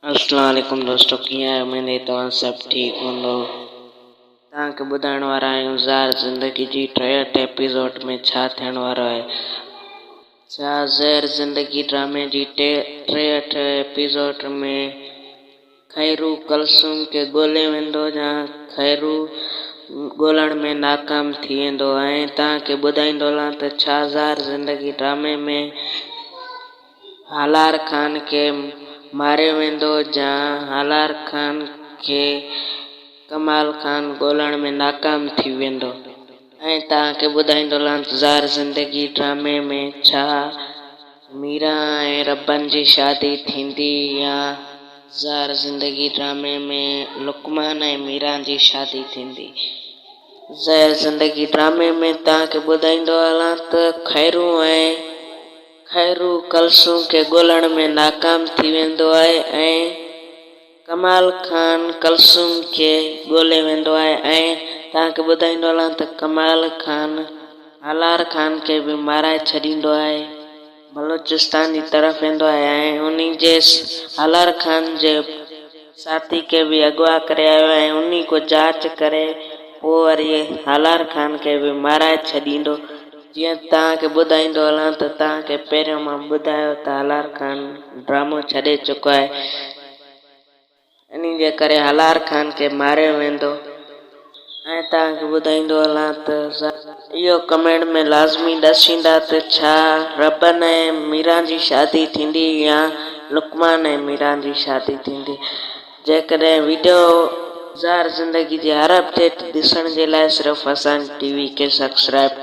अस्सलाम वालेकुम दोस्तों, कीअं आहियो? उमेद तव्हां सभु ठीकु हूंदो। तव्हांखे ॿुधाइण वारा आहियूं ज़ार ज़िंदगी जी 63 एपिसोड में छा थियण वारो आहे। छा ज़हर ज़िंदगी ड्रामे जी 63 एपिसोड में खैरू कलसूम खे ॻोल्हे वेंदो या खैरू ॻोल्हण में नाकाम थी वेंदो। ऐं तव्हांखे ॿुधाईंदो हलां त छा ज़ार ज़िंदगी ड्रामे में हालार ख़ान खे मारियो वेंदो या हालार ख़ान खे कमाल ख़ान ॻोल्हण में नाकाम थी वेंदो। ऐं तव्हांखे ॿुधाईंदो हलां ज़ार ज़िंदगी ड्रामे में छा मीरा ऐं रब्बन जी शादी थींदी या ज़ार ज़िंदगी ड्रामे में लुकमान ऐं मीरा जी शादी थींदी। ज़हर ज़िंदगी ड्रामे में तव्हांखे ॿुधाईंदो हलां त खैरू कलसूम खे ॻोल्हण में नाकाम थी वेंदो आहे ऐं कमाल ख़ान कलसूम खे ॻोल्हे वेंदो आहे। ऐं तव्हांखे ॿुधाईंदो हलां त कमाल ख़ान हालार ख़ान खे बि माराए छॾींदो आहे, बलोचिस्तान जी तरफ़ वेंदो आहे ऐं उन्ही जे हालार ख़ान जे साथी खे बि अगवा करे आयो ऐं उन्ही को जांच करे पोइ वरी हालार ख़ान खे बि माराए छॾींदो। जीअं तव्हांखे ॿुधाईंदो हलां त तव्हांखे पहिरियों मां ॿुधायो त हालार ख़ान ड्रामो छॾे चुको आहे, इन जे करे हालार ख़ान खे मारियो वेंदो। ऐं तव्हांखे ॿुधाईंदो हलां त इहो कमेंट में लाज़मी ॾसींदा त छा रबन ऐं मीरा जी शादी थींदी या लुकमान ऐं मीरा जी शादी थींदी। जेकॾहिं वीडियो ज़ार ज़िंदगी जी हर अपडेट ॾिसण जे लाइ सिर्फ़ु असांजी टीवी खे सब्सक्राइब